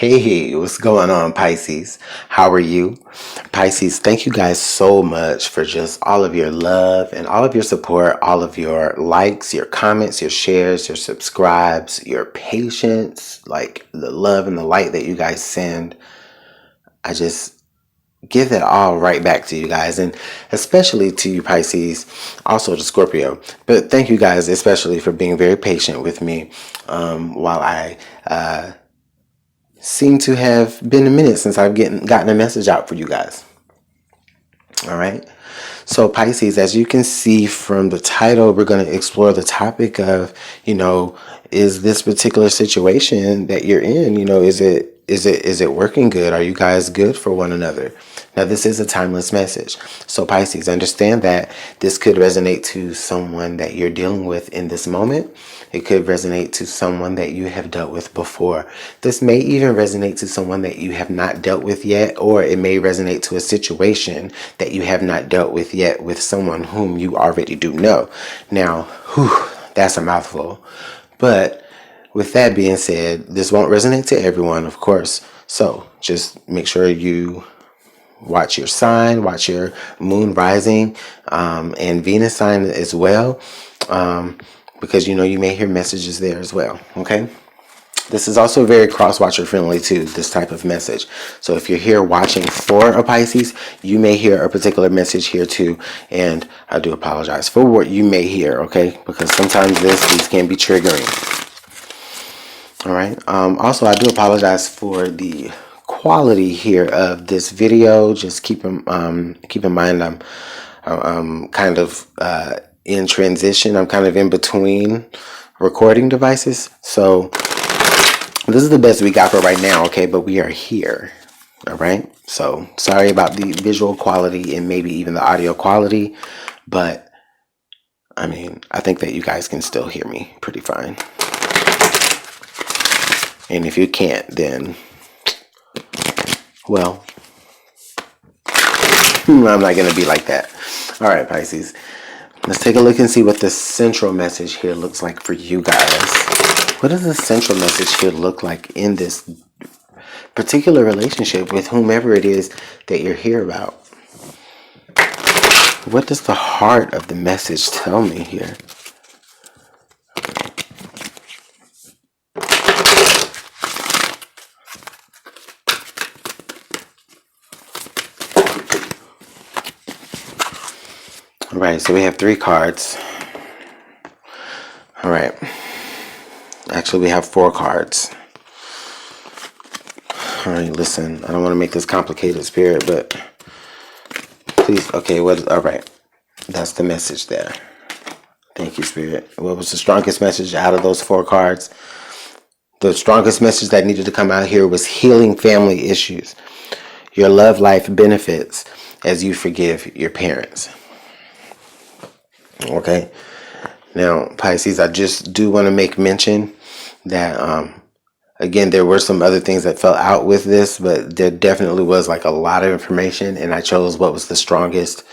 Hey, what's going on, Pisces? How are you? Pisces, thank you guys so much for just all of your love and all of your support, all of your likes, your comments, your shares, your subscribes, your patience, like the love and the light that you guys send. I just give that all right back to you guys, and especially to you, Pisces, also to Scorpio. But thank you guys especially for being very patient with me while I seem to have been a minute since I've gotten a message out for you guys. All right. So Pisces, as you can see from the title, we're going to explore the topic of, is this particular situation that you're in, is it working good? Are you guys good for one another? Now, this is a timeless message. So Pisces, understand that this could resonate to someone that you're dealing with in this moment. It could resonate to someone that you have dealt with before. This may even resonate to someone that you have not dealt with yet, or it may resonate to a situation that you have not dealt with yet with someone whom you already do know. Now, that's a mouthful. But with that being said, this won't resonate to everyone, of course. So just make sure you watch your sign, watch your moon rising, and Venus sign as well. Because you may hear messages there as well. Okay. This is also very cross-watcher friendly too, this type of message. So if you're here watching for a Pisces, you may hear a particular message here too. And I do apologize for what you may hear, okay? Because sometimes these can be triggering. All right. Also, I do apologize for the quality here of this video. Just keep in mind I'm kind of in transition. I'm kind of in between recording devices. So this is the best we got for right now, okay? But we are here, all right? So sorry about the visual quality and maybe even the audio quality, but I mean, I think that you guys can still hear me pretty fine. And if you can't, then, well, I'm not going to be like that. All right, Pisces. Let's take a look and see what the central message here looks like for you guys. What does the central message here look like in this particular relationship with whomever it is that you're here about? What does the heart of the message tell me here? All right, so we have 3 cards. All right. Actually, we have 4 cards. All right, listen, I don't want to make this complicated, Spirit, but please, okay, all right. That's the message there. Thank you, Spirit. What was the strongest message out of those 4 cards? The strongest message that needed to come out here was healing family issues. Your love life benefits as you forgive your parents. Okay. Now, Pisces, I just do want to make mention that, again, there were some other things that fell out with this, but there definitely was like a lot of information, and I chose what was the strongest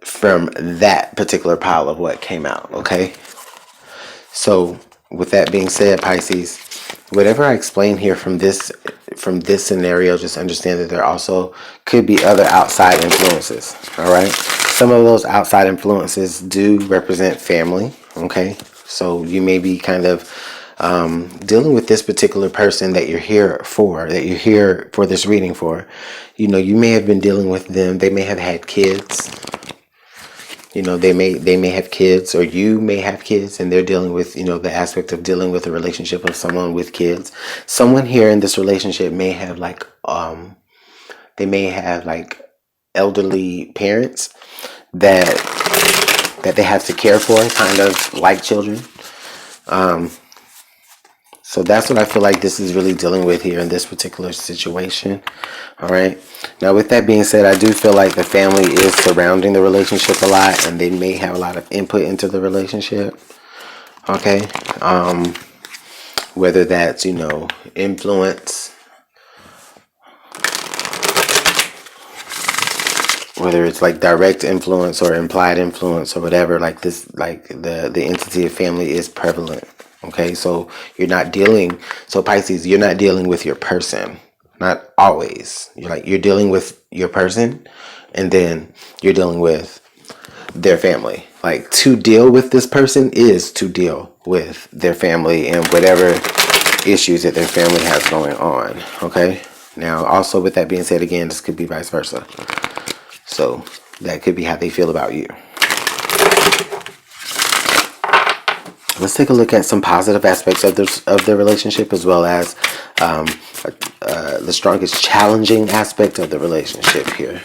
from that particular pile of what came out. Okay. So with that being said, Pisces, whatever I explain here from this scenario, just understand that there also could be other outside influences. All right. Some of those outside influences do represent family. Okay. So you may be kind of dealing with this particular person that you're here for this reading for. You may have been dealing with them. They may have had kids. They may have kids, or you may have kids, and they're dealing with, the aspect of dealing with a relationship of someone with kids. Someone here in this relationship may have elderly parents that they have to care for, kind of like children. So that's what I feel like this is really dealing with here in this particular situation. All right. Now, with that being said, I do feel like the family is surrounding the relationship a lot, and they may have a lot of input into the relationship. Okay. Whether that's, influence, whether it's like direct influence or implied influence or whatever, like this, like the entity of family is prevalent. Okay, so you're not dealing, so Pisces, you're not dealing with your person. Not always. You're dealing with your person, and then you're dealing with their family. Like, to deal with this person is to deal with their family and whatever issues that their family has going on. Okay, now also with that being said, again, this could be vice versa. So that could be how they feel about you. Let's take a look at some positive aspects of their relationship, as well as the strongest challenging aspect of the relationship here.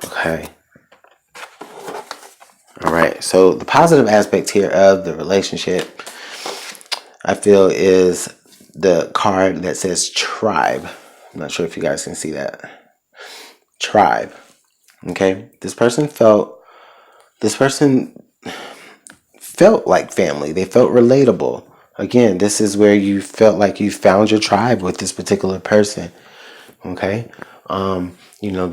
Okay. All right. So the positive aspect here of the relationship, I feel, is the card that says tribe. I'm not sure if you guys can see that. Tribe. Okay. This person felt like family. They felt relatable. Again, this is where you felt like you found your tribe with this particular person. Okay. You know,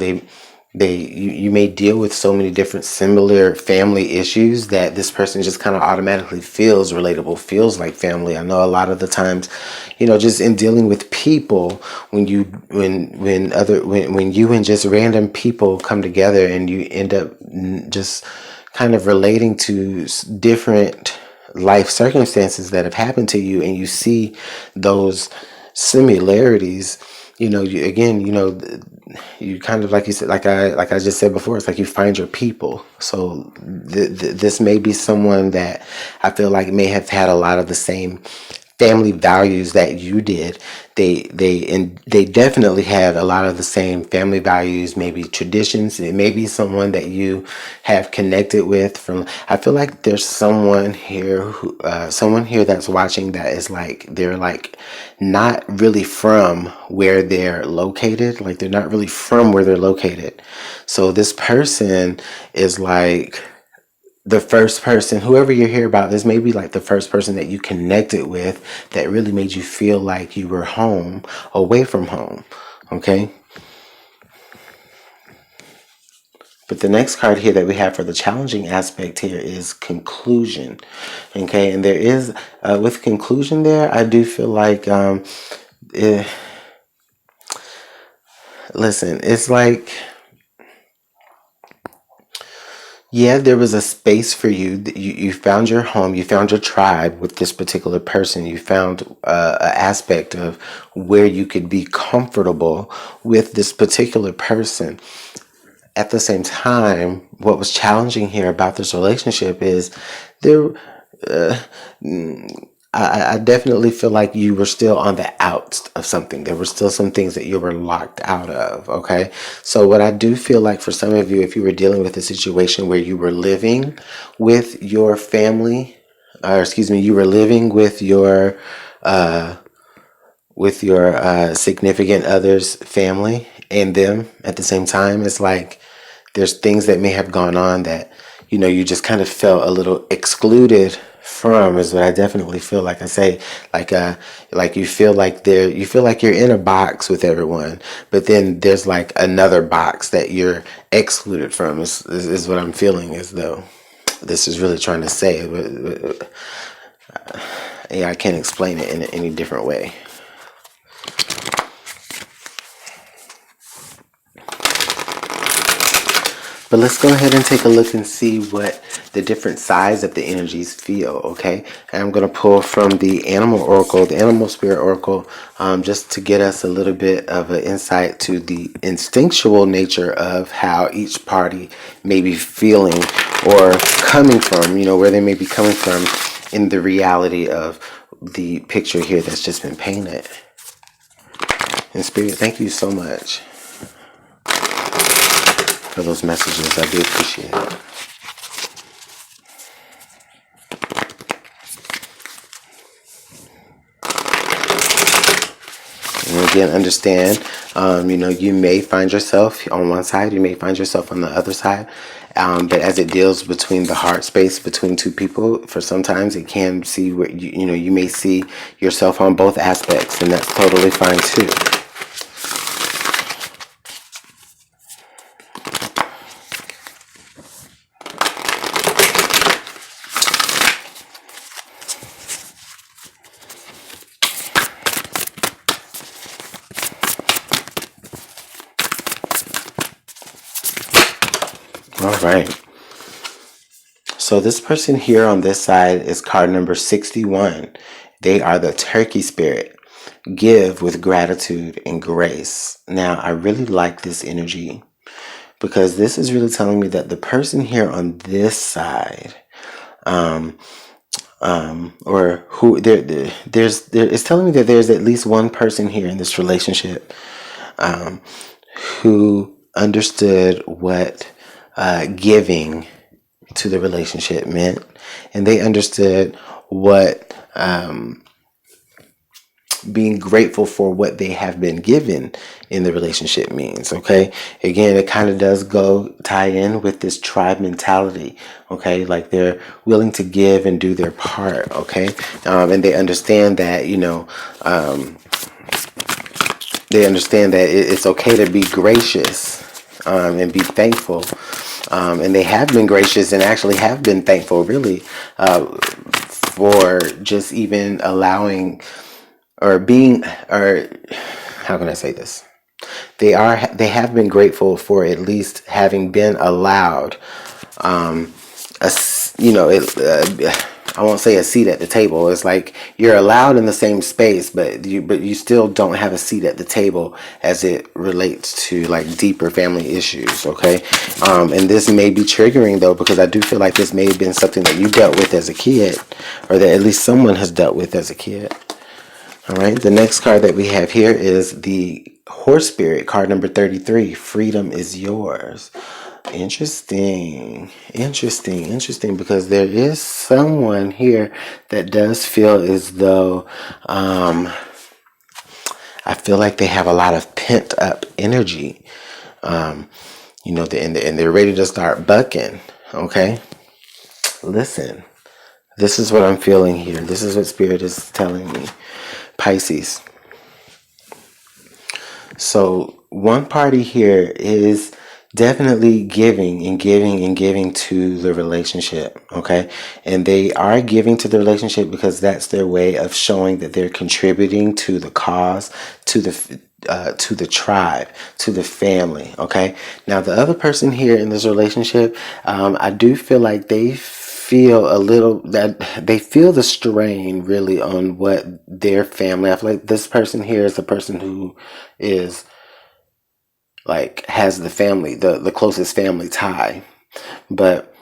you may deal with so many different similar family issues that this person just kind of automatically feels relatable, feels like family. I know a lot of the times, you know, just in dealing with people, when you and just random people come together and you end up just kind of relating to different life circumstances that have happened to you, and you see those similarities, you know, you kind of, like you said, like I just said before, it's like you find your people. So this may be someone that I feel like may have had a lot of the same family values that you did. They definitely had a lot of the same family values, maybe traditions. It may be someone that you have connected with from. I feel like there's someone here that's watching that is like, they're like not really from where they're located. Like, they're not really from where they're located. So this person is like the first person, whoever you hear about, this may be like the first person that you connected with that really made you feel like you were home, away from home. Okay. But the next card here that we have for the challenging aspect here is conclusion. Okay. And there is, with conclusion there, I do feel like, listen, it's like, yeah, there was a space for you. You found your home. You found your tribe with this particular person. You found an aspect of where you could be comfortable with this particular person. At the same time, what was challenging here about this relationship is there. I definitely feel like you were still on the outs of something. There were still some things that you were locked out of. Okay. So what I do feel like for some of you, if you were dealing with a situation where you were living with your family, or excuse me, you were living with your significant other's family and them at the same time, it's like there's things that may have gone on that, you know, you just kind of felt a little excluded from, is what I definitely feel. Like I say, like you feel like you're in a box with everyone, but then there's like another box that you're excluded from, is what I'm feeling, as though this is really trying to say. Yeah, I can't explain it in any different way. But let's go ahead and take a look and see what the different sides of the energies feel, okay? And I'm going to pull from the Animal Oracle, the Animal Spirit Oracle, just to get us a little bit of an insight to the instinctual nature of how each party may be feeling or coming from, you know, where they may be coming from in the reality of the picture here that's just been painted. And Spirit, thank you so much for those messages. I do appreciate it. And again, understand, you know, you may find yourself on one side, you may find yourself on the other side. But as it deals between the heart space between two people, for sometimes it can see where, you know, you may see yourself on both aspects, and that's totally fine too. All right. So this person here on this side is card number 61. They are the turkey spirit. Give with gratitude and grace. Now, I really like this energy because this is really telling me that the person here on this side, or who it's telling me that there's at least one person here in this relationship, who understood what giving to the relationship meant, and they understood what being grateful for what they have been given in the relationship means. Okay, again, it kind of does tie in with this tribe mentality. Okay, like they're willing to give and do their part. Okay, and they understand that, they understand that it's okay to be gracious and be thankful. And they have been gracious and actually have been thankful, really, for just even allowing or being, or how can I say this? They have been grateful for at least having been allowed, I won't say a seat at the table. It's like you're allowed in the same space, but you still don't have a seat at the table as it relates to like deeper family issues. Okay, and this may be triggering though, because I do feel like this may have been something that you dealt with as a kid, or that at least someone has dealt with as a kid. All right, the next card that we have here is the Horse Spirit, card number 33. Freedom is yours. Interesting, because there is someone here that does feel as though, I feel like they have a lot of pent up energy, and they're ready to start bucking. Okay, listen, this is what I'm feeling here. This is what Spirit is telling me. Pisces. So one party here is definitely giving to the relationship. Okay, and they are giving to the relationship because that's their way of showing that they're contributing to the cause, to the tribe, to the family. Okay, now the other person here in this relationship, I do feel like they feel the strain really on what their family. I feel like this person here is the person who is like has the family, the closest family tie, but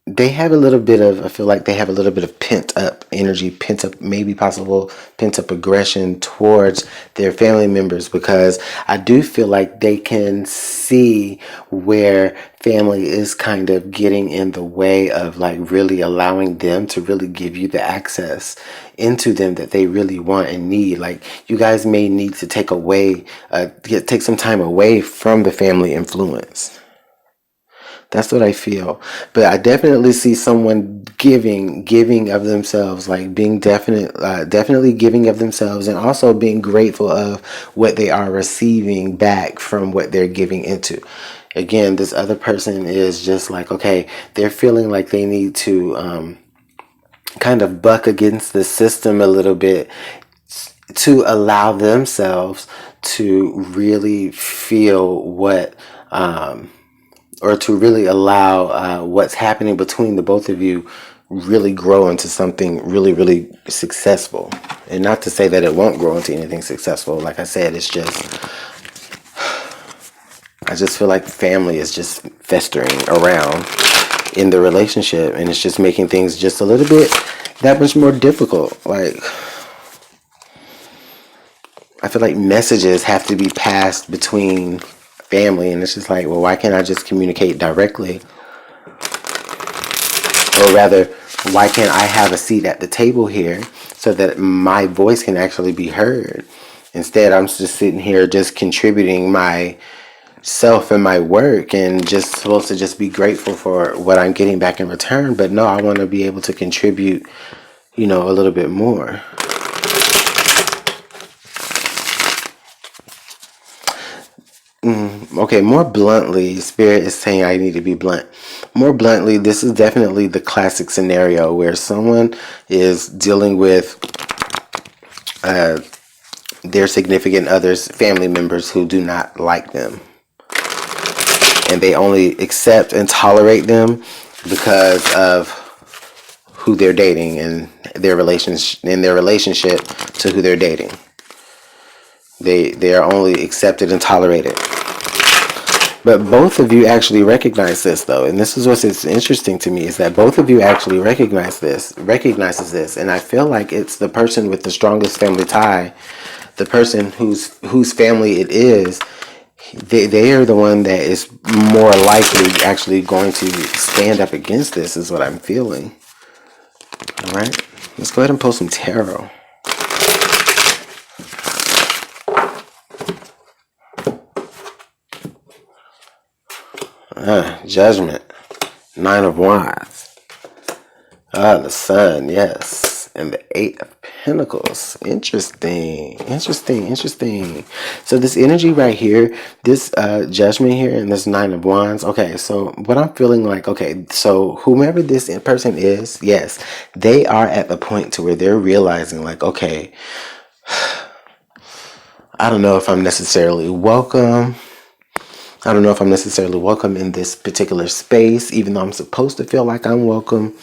they have a little bit of, I feel like they have a little bit of pent up energy, pent up aggression towards their family members, because I do feel like they can see where family is kind of getting in the way of like really allowing them to really give you the access into them that they really want and need. Like you guys may need to take some time away from the family influence. That's what I feel. But I definitely see someone giving of themselves, like being definitely giving of themselves, and also being grateful of what they are receiving back from what they're giving into. Again, this other person is just like, okay, they're feeling like they need to kind of buck against the system a little bit to allow themselves to really feel what or to really allow what's happening between the both of you really grow into something really, really successful. And not to say that it won't grow into anything successful. Like I said, it's just, I just feel like family is just festering around in the relationship, and it's just making things just a little bit that much more difficult. Like, I feel like messages have to be passed between family, and it's just like, well, why can't I just communicate directly? Or rather, why can't I have a seat at the table here so that my voice can actually be heard? Instead, I'm just sitting here just contributing myself and my work and just supposed to just be grateful for what I'm getting back in return. But no, I want to be able to contribute, a little bit more. Okay, more bluntly, Spirit is saying I need to be blunt. More bluntly, this is definitely the classic scenario where someone is dealing with their significant others, family members who do not like them. and they only accept and tolerate them because of who they're dating and their relationship to who they're dating. They are only accepted and tolerated. But both of you actually recognize this, though, and this is what's interesting to me, is that both of you actually recognizes this, and I feel like it's the person with the strongest family tie, the person whose family it is. They are the one that is more likely actually going to stand up against this, is what I'm feeling. All right, let's go ahead and pull some tarot. Judgment. 9 of Wands. The Sun, yes. And the 8 of Pentacles. Interesting. So this energy right here, this Judgment here, and this 9 of Wands. Okay, so what I'm feeling like, okay, so whomever this person is, yes, they are at the point to where they're realizing like, okay, I don't know if I'm necessarily welcome. I don't know if I'm necessarily welcome in this particular space, even though I'm supposed to feel like I'm welcome.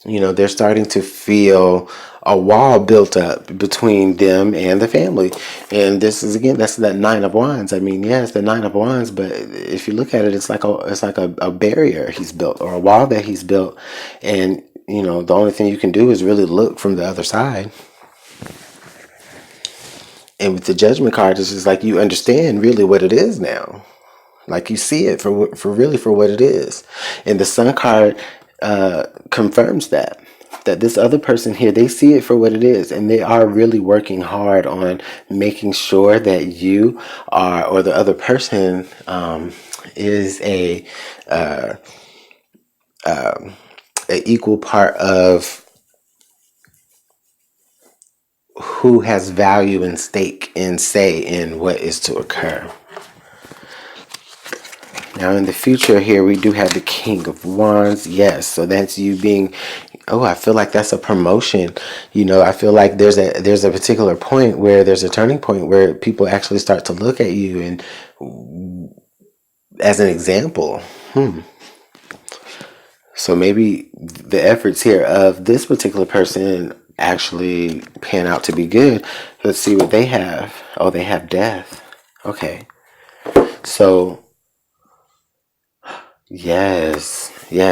You know, they're starting to feel a wall built up between them and the family. And this is, again, that's that 9 of Wands. I mean, yeah, it's the 9 of Wands, but if you look at it, it's like a barrier he's built, or a wall that he's built. And, you know, the only thing you can do is really look from the other side. And with the Judgment card, it's just like you understand really what it is now. Like you see it for what it is. And the Sun card confirms that this other person here, they see it for what it is, and they are really working hard on making sure that you are, or the other person is a equal part of who has value and stake and say in what is to occur. Now in the future here, we do have the King of Wands. Yes, so that's you being, oh, I feel like that's a promotion. You know, I feel like there's a particular point where there's a turning point where people actually start to look at you and as an example. So maybe the efforts here of this particular person actually pan out to be good. Let's see what they have. Oh, they have death. Okay. So Yes. So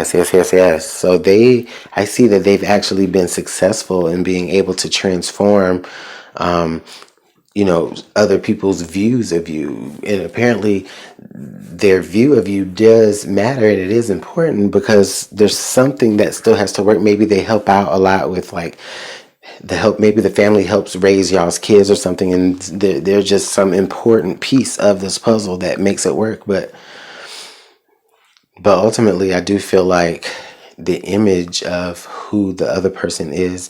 I see that they've actually been successful in being able to transform, other people's views of you. And apparently their view of you does matter, and it is important because there's something that still has to work. Maybe they help out a lot with like maybe the family helps raise y'all's kids or something, and they're just some important piece of this puzzle that makes it work. But ultimately, I do feel like the image of who the other person is,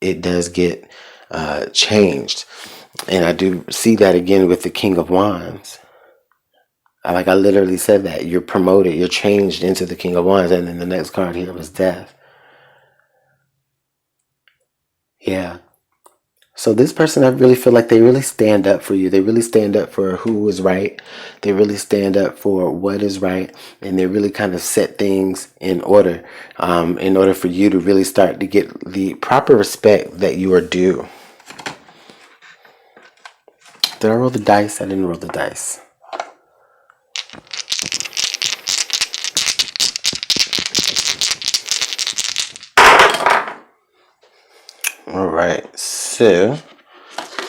it does get changed. And I do see that again with the King of Wands. I literally said that. You're promoted, you're changed into the King of Wands. And then the next card here was death. Yeah. So this person, I really feel like they really stand up for you. They really stand up for who is right. They really stand up for what is right. And they really kind of set things in order for you to really start to get the proper respect that you are due. Did I roll the dice? I didn't roll the dice. All right. So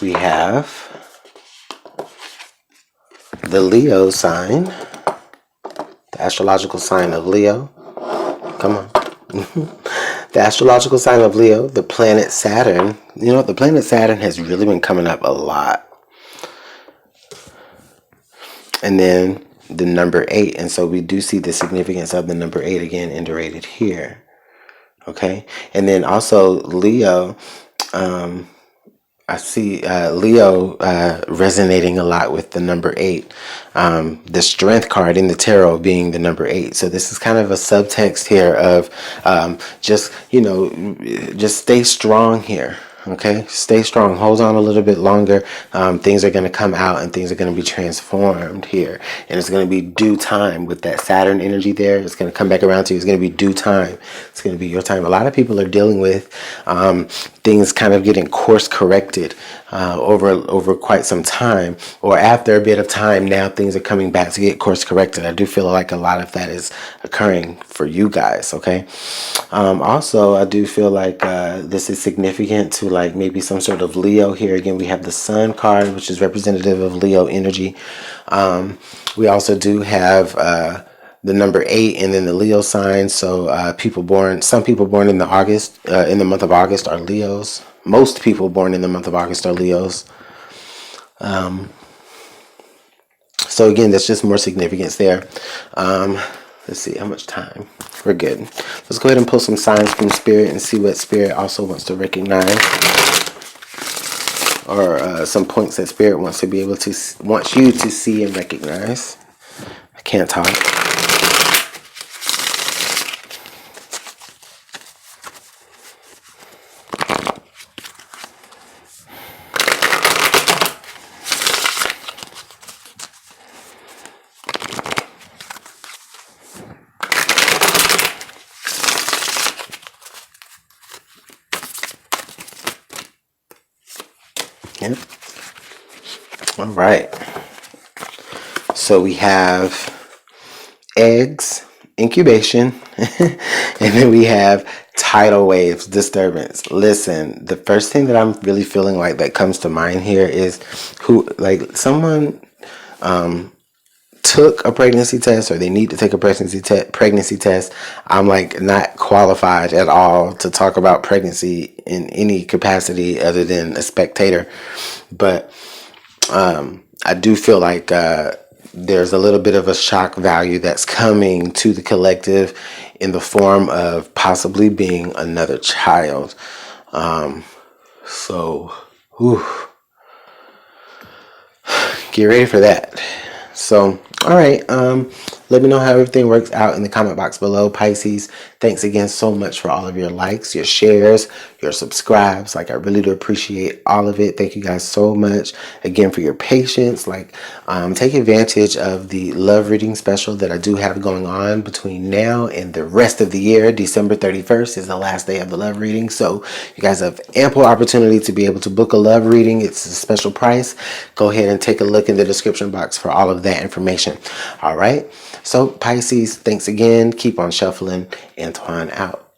we have the Leo sign, the astrological sign of Leo. Come on. The astrological sign of Leo, the planet Saturn. You know, the planet Saturn has really been coming up a lot. And then the number 8. And so we do see the significance of the number 8 again indurated here. Okay. And then also Leo, I see Leo resonating a lot with the number 8. The Strength card in the tarot being the number 8. So this is kind of a subtext here of just stay strong here. Okay, stay strong. Hold on a little bit longer. Things are going to come out and things are going to be transformed here. And it's going to be due time with that Saturn energy there. It's going to come back around to you. It's going to be due time. It's going to be your time. A lot of people are dealing with things kind of getting course corrected over quite some time, or after a bit of time. Now things are coming back to get course corrected. I do feel like a lot of that is occurring for you guys. Okay. Also, I do feel like this is significant to like maybe some sort of Leo here. Again, we have the Sun card, which is representative of Leo energy. We also do have the number 8 and then the Leo sign. So some people born in the month of August are Leos. Most people born in the month of August are Leos. So again, that's just more significance there. Let's see how much time. We're good. Let's go ahead and pull some signs from Spirit and see what Spirit also wants to recognize, or some points that Spirit wants you to see and recognize. I can't talk. Yep. All right. So we have eggs, incubation, and then we have tidal waves, disturbance. Listen, the first thing that I'm really feeling like that comes to mind here is someone took a pregnancy test, or they need to take a pregnancy test. I'm like not qualified at all to talk about pregnancy in any capacity other than a spectator, but I do feel like there's a little bit of a shock value that's coming to the collective in the form of possibly being another child. So get ready for that. So, all right. Let me know how everything works out in the comment box below, Pisces. Thanks again so much for all of your likes, your shares, your subscribes. Like, I really do appreciate all of it. Thank you guys so much again for your patience. Like, take advantage of the love reading special that I do have going on between now and the rest of the year. December 31st is the last day of the love reading. So you guys have ample opportunity to be able to book a love reading. It's a special price. Go ahead and take a look in the description box for all of that information. All right. So Pisces, thanks again. Keep on shuffling. Antoine out.